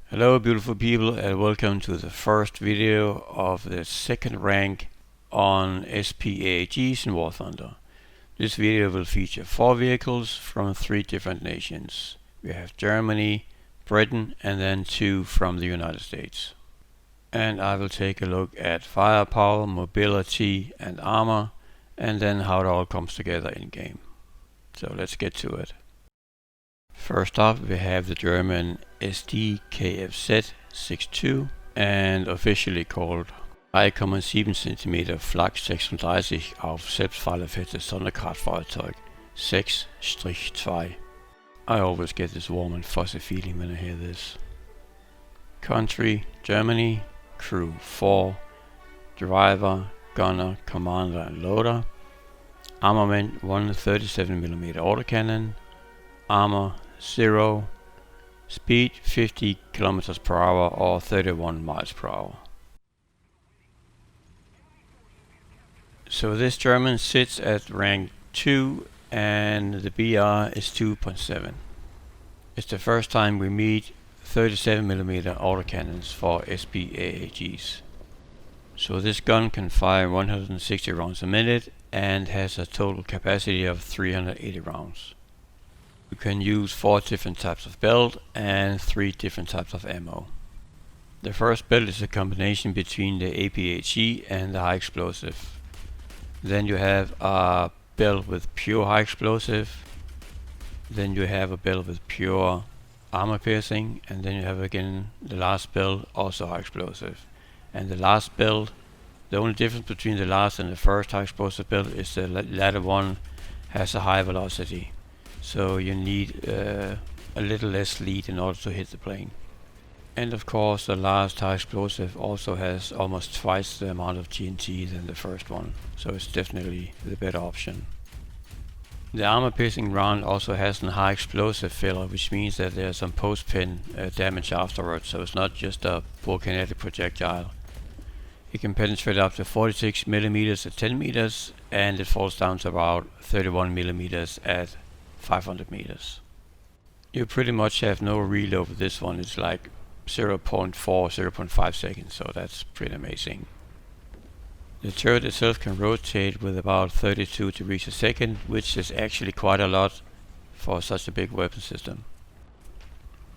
Hello beautiful people, and welcome to the first video of the second rank on SPAAGs in War Thunder. This video will feature 4 vehicles from 3 different nations. We have Germany, Britain, and then 2 from the United States. And I will take a look at firepower, mobility and armor, and then how it all comes together in game. So let's get to it. First up we have the German SDKFZ-62 and officially called 3,7 cm Flak 36 auf selbstfahrerfähige Sonderkraftfahrzeug 6-2. I always get this warm and fuzzy feeling when I hear this. Country Germany, crew 4, driver, gunner, commander and loader. Armament 1 37mm autocannon, armor 0, speed 50 km per hour or 31 miles per hour. So this German sits at rank 2 and the BR is 2.7. It's the first time we meet 37mm autocannons for SPAAGs. So this gun can fire 160 rounds a minute and has a total capacity of 380 rounds. You can use 4 different types of belt and 3 different types of ammo. The first belt is a combination between the APAG and the high explosive. Then you have a belt with pure high explosive. Then you have a belt with pure armor piercing, and then you have again the last belt, also high explosive. And the last belt, the only difference between the last and the first high explosive belt is the latter one has a high velocity. So you need a little less lead in order to hit the plane. And of course the last high explosive also has almost twice the amount of TNT than the first one, so it's definitely the better option. The armor piercing round also has a high explosive filler, which means that there's some post pin damage afterwards, so it's not just a poor kinetic projectile. It can penetrate up to 46mm at 10 meters, and it falls down to about 31mm at 500 meters. You pretty much have no reload with this one. It's like 0.5 seconds, so that's pretty amazing. The turret itself can rotate with about 32 degrees a second, which is actually quite a lot for such a big weapon system.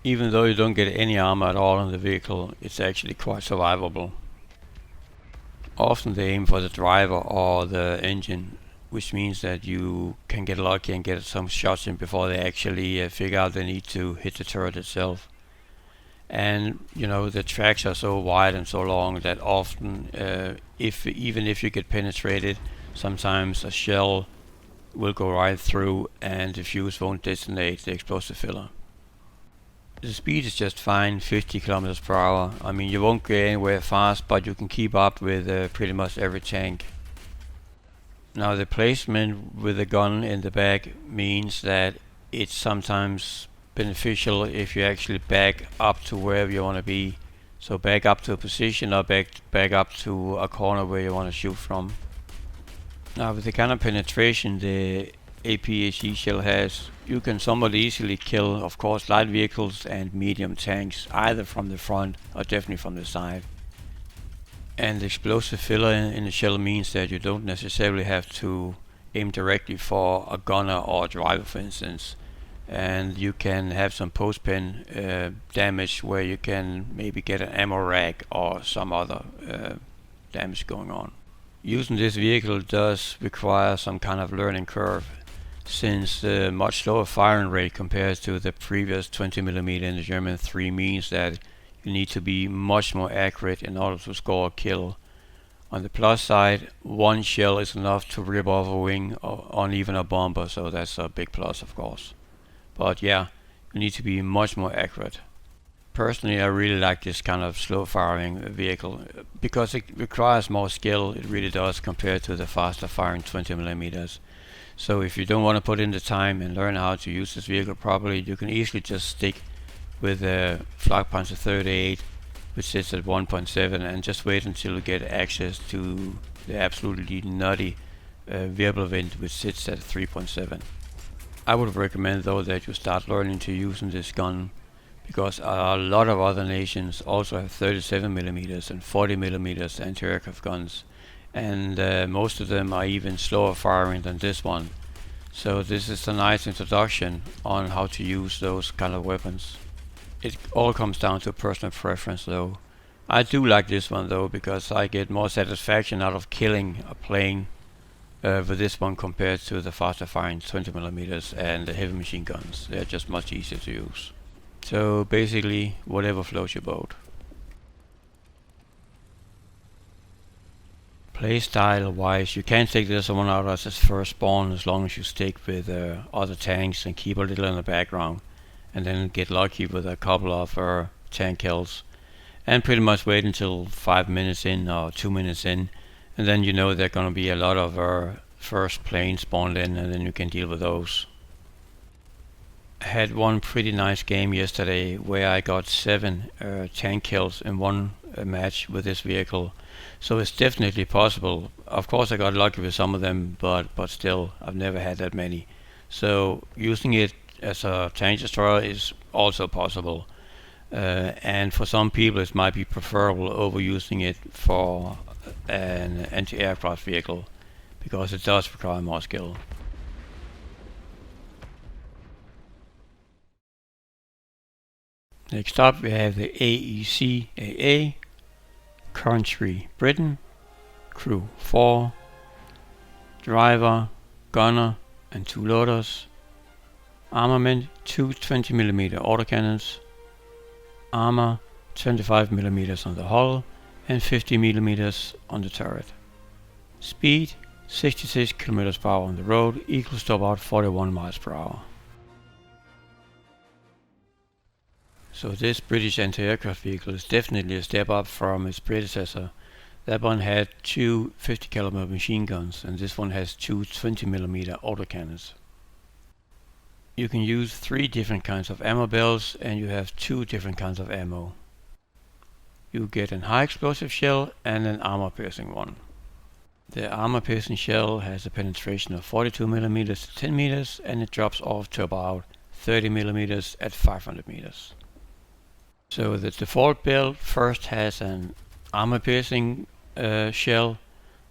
Even though you don't get any armor at all on the vehicle, it's actually quite survivable. Often they aim for the driver or the engine, which means that you can get lucky and get some shots in before they actually figure out they need to hit the turret itself. And you know, the tracks are so wide and so long that often even if you get penetrated, sometimes a shell will go right through and the fuse won't detonate the explosive filler. The speed is just fine, 50 km per hour. I mean, you won't get anywhere fast, but you can keep up with pretty much every tank. Now the placement with the gun in the back means that it's sometimes beneficial if you actually back up to wherever you want to be. So back up to a position or back up to a corner where you want to shoot from. Now with the kind of penetration the APAG shell has, you can somewhat easily kill, of course, light vehicles and medium tanks, either from the front or definitely from the side. And the explosive filler in the shell means that you don't necessarily have to aim directly for a gunner or a driver, for instance. And you can have some post pin damage where you can maybe get an ammo rack or some other damage going on. Using this vehicle does require some kind of learning curve, since the much slower firing rate compared to the previous 20mm in the German 3 means that you need to be much more accurate in order to score a kill. On the plus side, one shell is enough to rip off a wing on even a bomber, so that's a big plus, of course. But yeah, you need to be much more accurate. Personally, I really like this kind of slow firing vehicle because it requires more skill. It really does, compared to the faster firing 20mm. So if you don't want to put in the time and learn how to use this vehicle properly, you can easily just stick with the Flakpanzer 38, which sits at 1.7, and just wait until you get access to the absolutely nutty Wirbelwind, which sits at 3.7. I would recommend though that you start learning to using this gun, because a lot of other nations also have 37mm and 40mm anti-aircraft guns, and most of them are even slower firing than this one. So this is a nice introduction on how to use those kind of weapons. It all comes down to personal preference though. I do like this one though, because I get more satisfaction out of killing a plane with this one compared to the faster firing 20mm and the heavy machine guns. They're just much easier to use. So basically, whatever floats your boat. Playstyle wise, you can take this one out as its first spawn as long as you stick with other tanks and keep a little in the background, and then get lucky with a couple of tank kills, and pretty much wait until 5 minutes in or 2 minutes in, and then you know there are going to be a lot of first planes spawned in, and then you can deal with those. I had one pretty nice game yesterday where I got 7 tank kills in one match with this vehicle, so it's definitely possible. Of course I got lucky with some of them, but still I've never had that many. So using it as a tank destroyer is also possible, and for some people it might be preferable over using it for an anti-aircraft vehicle, because it does require more skill. Next up we have the AEC AA, country Britain, crew 4, driver, gunner and 2 loaders, armament 2 20mm autocannons, armor 25mm on the hull and 50mm on the turret. Speed 66 km per hour on the road, equals to about 41 miles per hour. So this British anti-aircraft vehicle is definitely a step up from its predecessor. That one had 2 50 caliber machine guns, and this one has 2 20mm autocannons. You can use 3 different kinds of ammo belts, and you have 2 different kinds of ammo. You get an high explosive shell and an armor piercing one. The armor piercing shell has a penetration of 42mm to 10 meters, and it drops off to about 30mm at 500 meters. So the default build first has an armor piercing shell,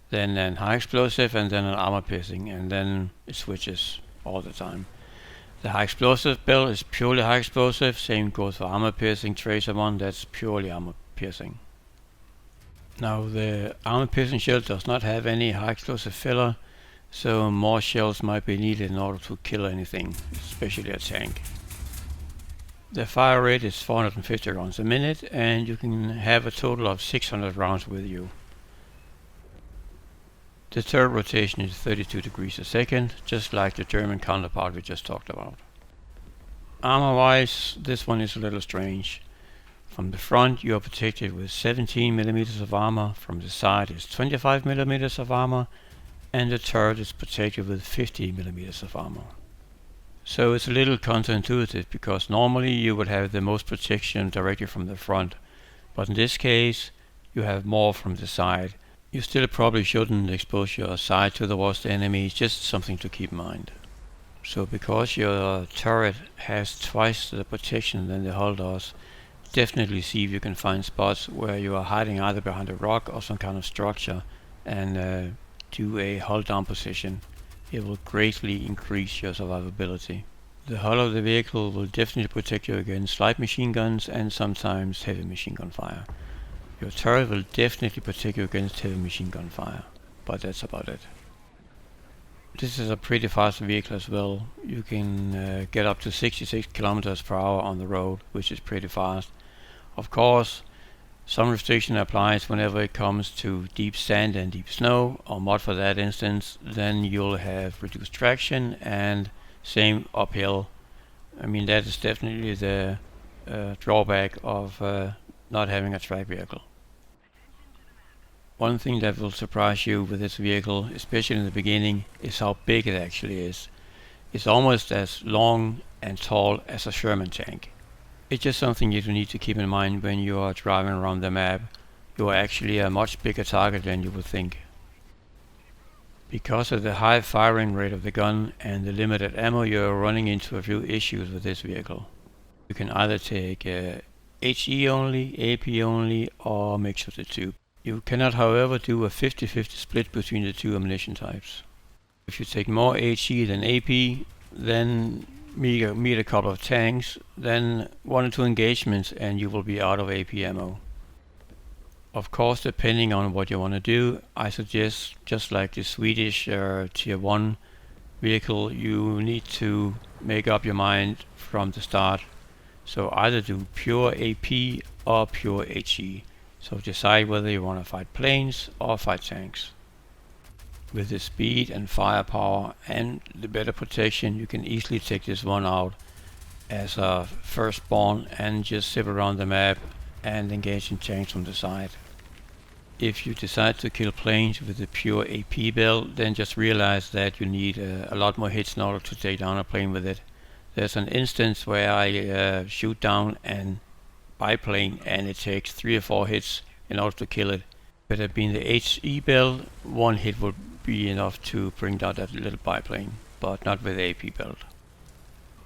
then an high explosive, and then an armor piercing, and then it switches all the time. The high explosive build is purely high explosive, same goes for armor piercing tracer one, that's purely armor piercing. Now the armor piercing shell does not have any high explosive filler, so more shells might be needed in order to kill anything, especially a tank. The fire rate is 450 rounds a minute, and you can have a total of 600 rounds with you. The turret rotation is 32 degrees a second, just like the German counterpart we just talked about. Armor wise, this one is a little strange. From the front you are protected with 17mm of armor, from the side is 25mm of armor, and the turret is protected with 50mm of armor. So it's a little counterintuitive, because normally you would have the most protection directly from the front, but in this case you have more from the side. You still probably shouldn't expose your side to the worst enemy, just something to keep in mind. So because your turret has twice the protection than the hull does, definitely see if you can find spots where you are hiding either behind a rock or some kind of structure, and do a hull down position. It will greatly increase your survivability. The hull of the vehicle will definitely protect you against light machine guns and sometimes heavy machine gun fire. Your turret will definitely protect you against heavy machine gun fire, but that's about it. This is a pretty fast vehicle as well. You can get up to 66 km per hour on the road, which is pretty fast. Of course, some restriction applies whenever it comes to deep sand and deep snow, or mud for that instance. Then you'll have reduced traction and same uphill. I mean, that is definitely the drawback of not having a track vehicle. One thing that will surprise you with this vehicle, especially in the beginning, is how big it actually is. It's almost as long and tall as a Sherman tank. It's just something you need to keep in mind when you are driving around the map. You are actually a much bigger target than you would think. Because of the high firing rate of the gun and the limited ammo, you're running into a few issues with this vehicle. You can either take HE only, AP only, or mix of the two. You cannot, however, do a 50-50 split between the two ammunition types. If you take more HE than AP, then meet a couple of tanks, then 1 or 2 engagements and you will be out of AP ammo. Of course, depending on what you want to do, I suggest, just like the Swedish Tier 1 vehicle, you need to make up your mind from the start. So either do pure AP or pure HE. So decide whether you want to fight planes or fight tanks. With the speed and firepower and the better protection, you can easily take this one out as a firstborn and just zip around the map and engage in tanks from the side. If you decide to kill planes with the pure AP build, then just realize that you need a lot more hits in order to take down a plane with it. There's an instance where I shoot down an biplane and it takes 3 or 4 hits in order to kill it. But it being the HE build, 1 hit would be enough to bring down that little biplane, but not with the AP build.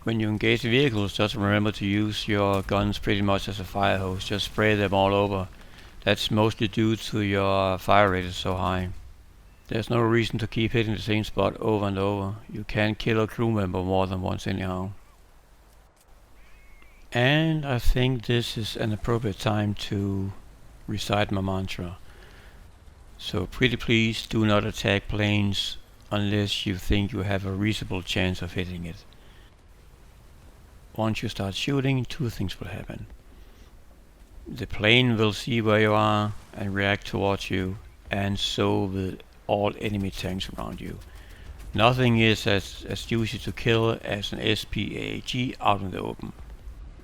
When you engage vehicles, just remember to use your guns pretty much as a fire hose. Just spray them all over. That's mostly due to your fire rate is so high. There's no reason to keep hitting the same spot over and over. You can't kill a crew member more than once anyhow. And I think this is an appropriate time to recite my mantra. So pretty please do not attack planes unless you think you have a reasonable chance of hitting it. Once you start shooting, 2 things will happen. The plane will see where you are and react towards you, and so will all enemy tanks around you. Nothing is as easy to kill as an SPAAG out in the open.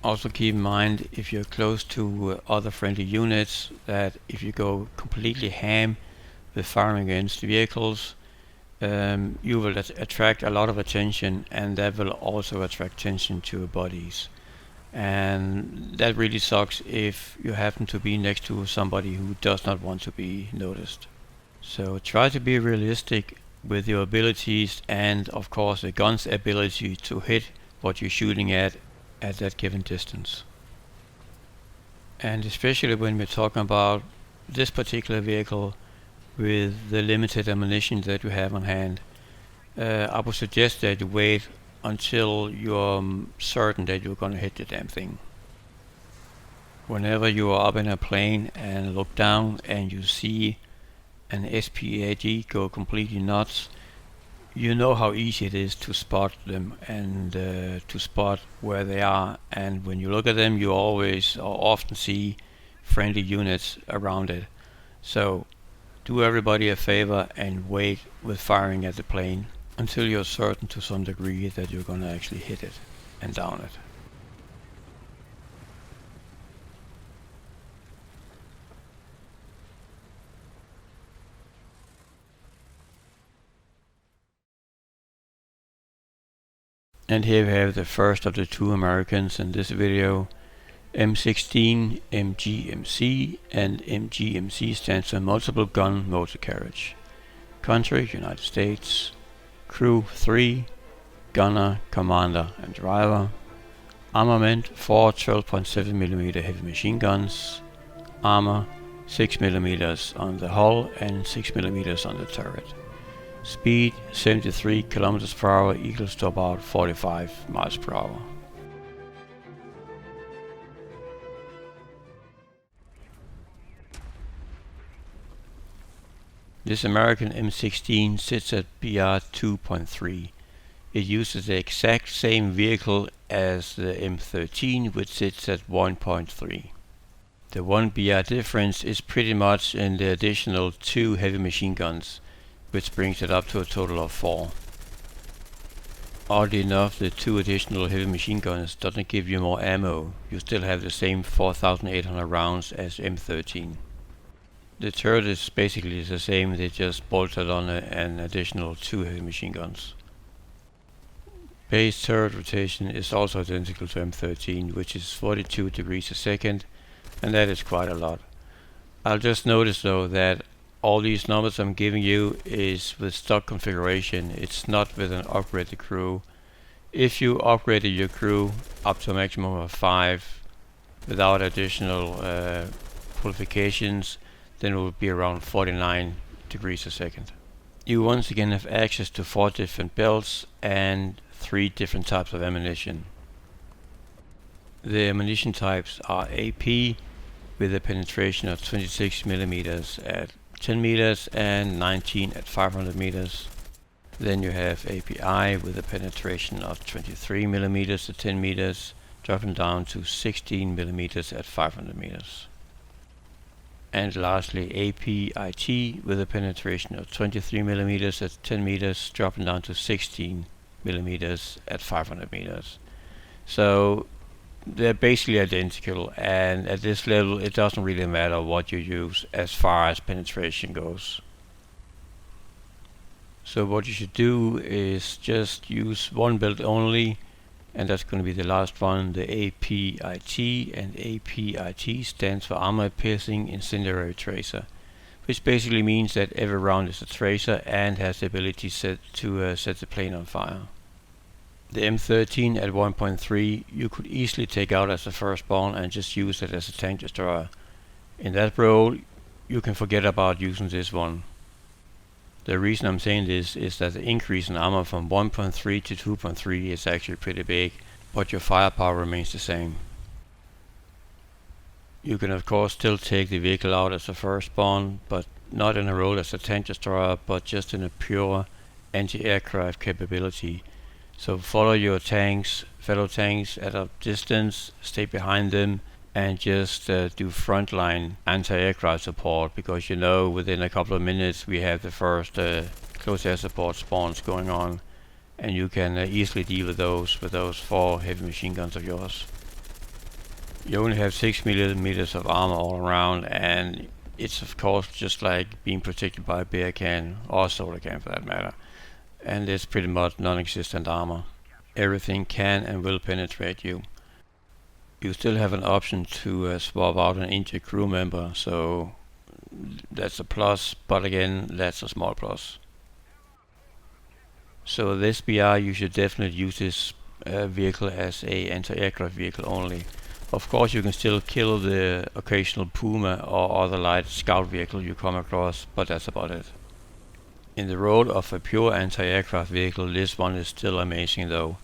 Also keep in mind, if you're close to other friendly units, that if you go completely ham with firing against vehicles, you will attract a lot of attention, and that will also attract attention to bodies. And that really sucks if you happen to be next to somebody who does not want to be noticed. So try to be realistic with your abilities and of course the gun's ability to hit what you're shooting at that given distance. And especially when we're talking about this particular vehicle with the limited ammunition that you have on hand, I would suggest that you wait until you're certain that you're going to hit the damn thing. Whenever you are up in a plane and look down and you see an SPAAG go completely nuts, you know how easy it is to spot them and to spot where they are. And when you look at them, you always or often see friendly units around it. So do everybody a favor and wait with firing at the plane until you're certain to some degree that you're going to actually hit it and down it. And here we have the first of the 2 Americans in this video, M16 MGMC, and MGMC stands for Multiple Gun Motor Carriage. Country, United States. Crew 3, gunner, commander and driver. Armament 4 12.7mm heavy machine guns. Armor 6mm on the hull and 6mm on the turret. Speed 73 km per hour equals to about 45 miles per hour. This American M16 sits at BR 2.3. It uses the exact same vehicle as the M13, which sits at 1.3. The 1 BR difference is pretty much in the additional 2 heavy machine guns, which brings it up to a total of 4. Oddly enough, the 2 additional heavy machine guns doesn't give you more ammo. You still have the same 4,800 rounds as M13. The turret is basically the same, they just bolted on an additional 2 heavy machine guns. Base turret rotation is also identical to M13, which is 42 degrees a second, and that is quite a lot. I'll just notice though that All these numbers I'm giving you is with stock configuration. It's not with an upgraded crew. If you upgraded your crew up to a maximum of 5 without additional qualifications, then it will be around 49 degrees a second. You once again have access to 4 different belts and 3 different types of ammunition. The ammunition types are AP with a penetration of 26 millimeters at 10 meters and 19 at 500 meters. Then you have API with a penetration of 23 millimeters at 10 meters, dropping down to 16 millimeters at 500 meters. And lastly, APIT with a penetration of 23 millimeters at 10 meters, dropping down to 16 millimeters at 500 meters. So they're basically identical, and at this level it doesn't really matter what you use as far as penetration goes. So what you should do is just use one belt only, and that's going to be the last one, the APIT, and APIT stands for Armor Piercing Incendiary Tracer, which basically means that every round is a tracer and has the ability to set the plane on fire. The M13 at 1.3 you could easily take out as a firstborn and just use it as a tank destroyer. In that role you can forget about using this one. The reason I'm saying this is that the increase in armor from 1.3 to 2.3 is actually pretty big, but your firepower remains the same. You can of course still take the vehicle out as a firstborn, but not in a role as a tank destroyer, but just in a pure anti-aircraft capability. So follow your fellow tanks at a distance, stay behind them, and just do frontline anti-aircraft support, because within a couple of minutes we have the first close air support spawns going on, and you can easily deal with those 4 heavy machine guns of yours. You only have 6 millimeters of armor all around, and it's of course just like being protected by a bear can, or a solar can for that matter. And it's pretty much non-existent armor. Everything can and will penetrate you. You still have an option to swap out an injured crew member, so that's a plus, but again that's a small plus. So this SPAA, you should definitely use this vehicle as a anti-aircraft vehicle only. Of course you can still kill the occasional Puma or other light scout vehicle you come across, but that's about it. In the role of a pure anti-aircraft vehicle, this one is still amazing though.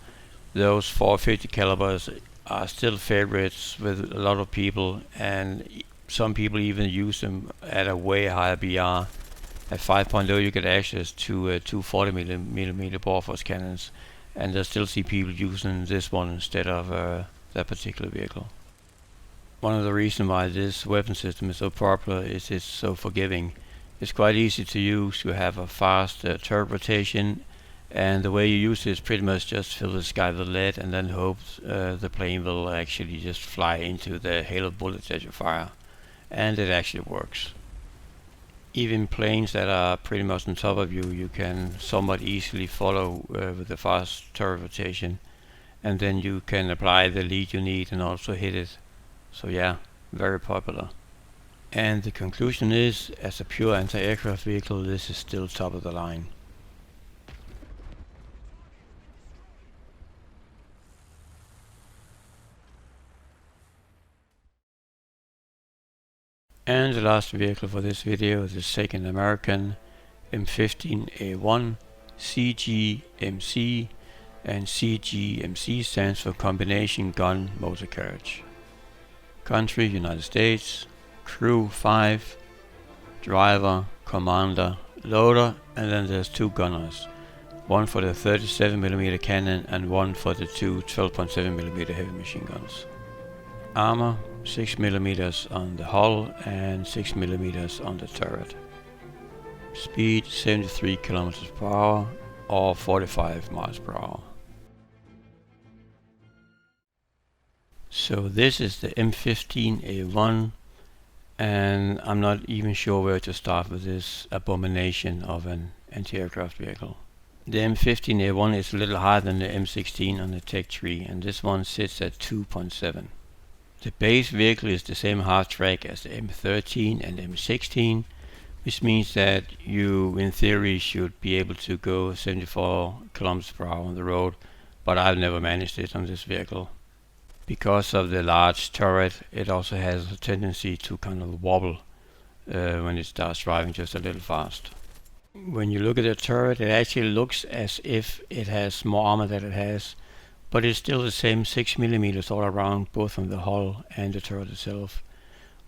Those 450 calibers are still favorites with a lot of people, and some people even use them at a way higher BR. At 5.0 you get access to 240mm Bofors cannons, and I still see people using this one instead of that particular vehicle. One of the reasons why this weapon system is so popular is it's so forgiving. It's quite easy to use. You have a fast turret rotation, and the way you use it is pretty much just fill the sky with lead and then hope the plane will actually just fly into the hail of bullets that you fire. And it actually works. Even planes that are pretty much on top of you, you can somewhat easily follow with the fast turret rotation, and then you can apply the lead you need and also hit it. So yeah, very popular. And the conclusion is, as a pure anti-aircraft vehicle, this is still top of the line. And the last vehicle for this video is the second American M15A1 CGMC, and CGMC stands for Combination Gun Motor Carriage. Country United States. Crew 5, driver, commander, loader, and then there's 2 gunners. One for the 37mm cannon and one for the 2 12.7mm heavy machine guns. Armor 6mm on the hull and 6mm on the turret. Speed 73 km per hour or 45 miles per hour. So this is the M15A1, and I'm not even sure where to start with this abomination of an anti-aircraft vehicle. The M15A1 is a little higher than the M16 on the tech tree, and this one sits at 2.7. The base vehicle is the same half track as the M13 and M16, which means that you in theory should be able to go 74 kilometers per hour on the road, but I've never managed it on this vehicle. Because of the large turret, it also has a tendency to kind of wobble when it starts driving just a little fast. When you look at the turret, it actually looks as if it has more armor than it has, but it's still the same 6 millimeters all around, both on the hull and the turret itself.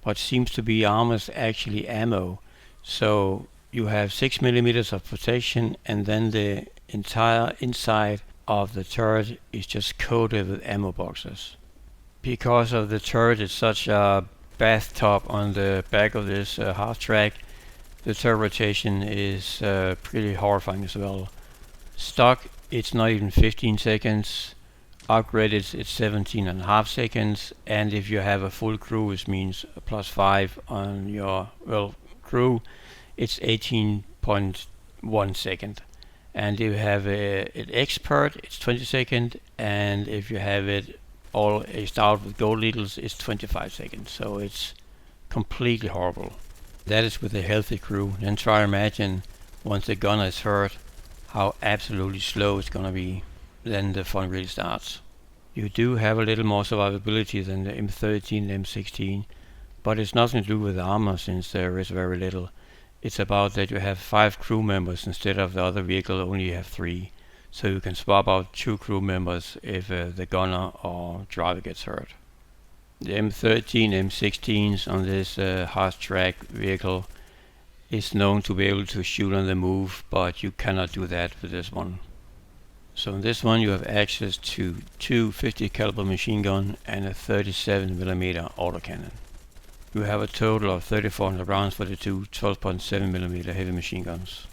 What seems to be armor is actually ammo. So you have 6 millimeters of protection, and then the entire inside of the turret is just coated with ammo boxes. Because of the turret is such a bathtub on the back of this half track, the turret rotation is pretty horrifying as well. Stock, it's not even 15 seconds. Upgraded, it's 17.5 seconds. And if you have a full crew, which means +5 on your crew, it's 18.1 second. And if you have an expert, it's 20 seconds. And if you have it all aged out with gold needles, it's 25 seconds. So it's completely horrible. That is with a healthy crew. Then try to imagine once the gunner is hurt, how absolutely slow it's gonna be. Then the fun really starts. You do have a little more survivability than the M13 and M16, but it's nothing to do with the armor, since there is very little. It's about that you have 5 crew members instead of the other vehicle only you have 3. So you can swap out 2 crew members if the gunner or driver gets hurt. The M13, M16s on this hard track vehicle is known to be able to shoot on the move, but you cannot do that with this one. So in this one you have access to 2 50 caliber machine gun and a 37mm autocannon. You have a total of 3,400 rounds for the two 12.7mm heavy machine guns.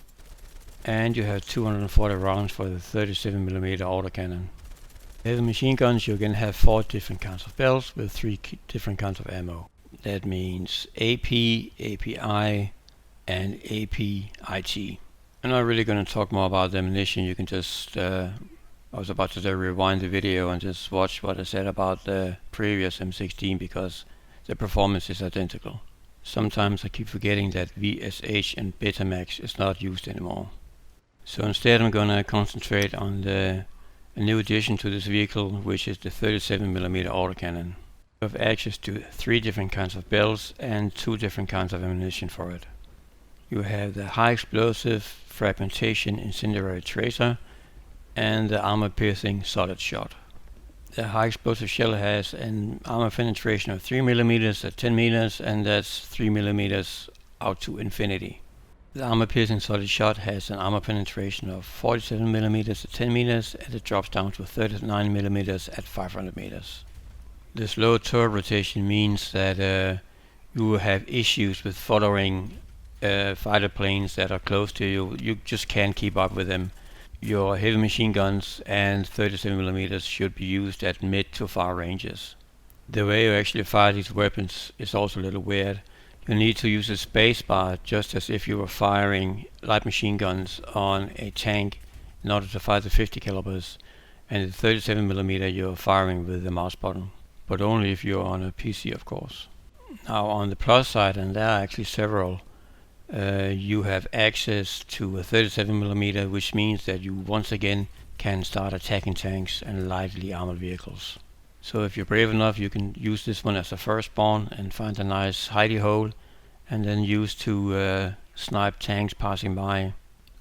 And you have 240 rounds for the 37mm autocannon. Heavy machine guns, you can have 4 different kinds of belts with 3 different kinds of ammo. That means AP, API, and APIT. I'm not really going to talk more about the ammunition. You can just, I was about to rewind the video and just watch what I said about the previous M16, because the performance is identical. Sometimes I keep forgetting that VSH and Betamax is not used anymore. So instead I'm going to concentrate on a new addition to this vehicle, which is the 37mm autocannon. You have access to 3 different kinds of belts and 2 different kinds of ammunition for it. You have the high explosive fragmentation incendiary tracer and the armor piercing solid shot. The high explosive shell has an armor penetration of 3mm at 10 meters, and that's 3mm out to infinity. The armor piercing solid shot has an armor penetration of 47mm at 10 meters, and it drops down to 39mm at 500 meters. This low turret rotation means that you will have issues with following fighter planes that are close to you. You just can't keep up with them. Your heavy machine guns and 37mm should be used at mid to far ranges. The way you actually fire these weapons is also a little weird. You need to use a space bar just as if you were firing light machine guns on a tank in order to fire the 50 calibers, and the 37mm you're firing with the mouse button, but only if you're on a PC, of course. Now on the plus side, and there are actually several, you have access to a 37mm, which means that you once again can start attacking tanks and lightly armored vehicles. So if you're brave enough, you can use this one as a first spawn and find a nice hidey hole, and then use to snipe tanks passing by,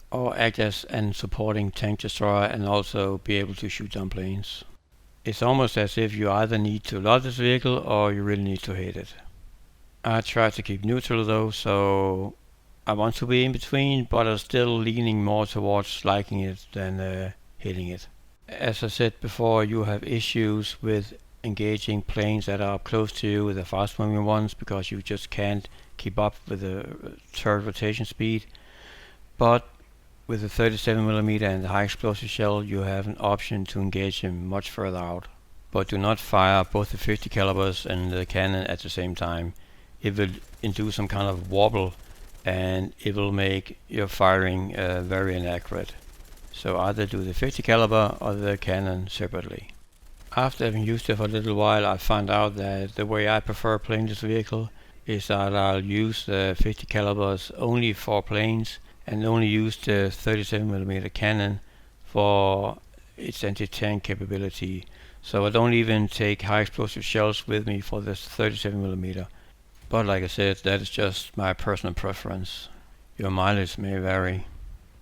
or act as an supporting tank destroyer and also be able to shoot down planes. It's almost as if you either need to love this vehicle or you really need to hate it. I try to keep neutral though, so I want to be in between, but I'm still leaning more towards liking it than hating it. As I said before, you have issues with engaging planes that are up close to you with the fast moving ones, because you just can't keep up with the turret rotation speed. But with the 37mm and the high explosive shell, you have an option to engage them much further out. But do not fire both the 50 calibers and the cannon at the same time. It will induce some kind of wobble, and it will make your firing very inaccurate. So either do the 50 caliber or the cannon separately. After having used it for a little while, I found out that the way I prefer playing this vehicle is that I'll use the 50 calibers only for planes and only use the 37mm cannon for its anti-tank capability. So I don't even take high explosive shells with me for this 37mm. But like I said, that is just my personal preference. Your mileage may vary.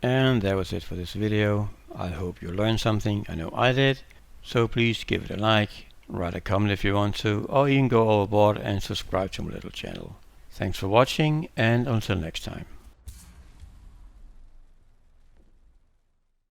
And that was it for this video. I hope you learned something. I know I did. So please give it a like, write a comment if you want to, or even go overboard and subscribe to my little channel. Thanks for watching, and until next time.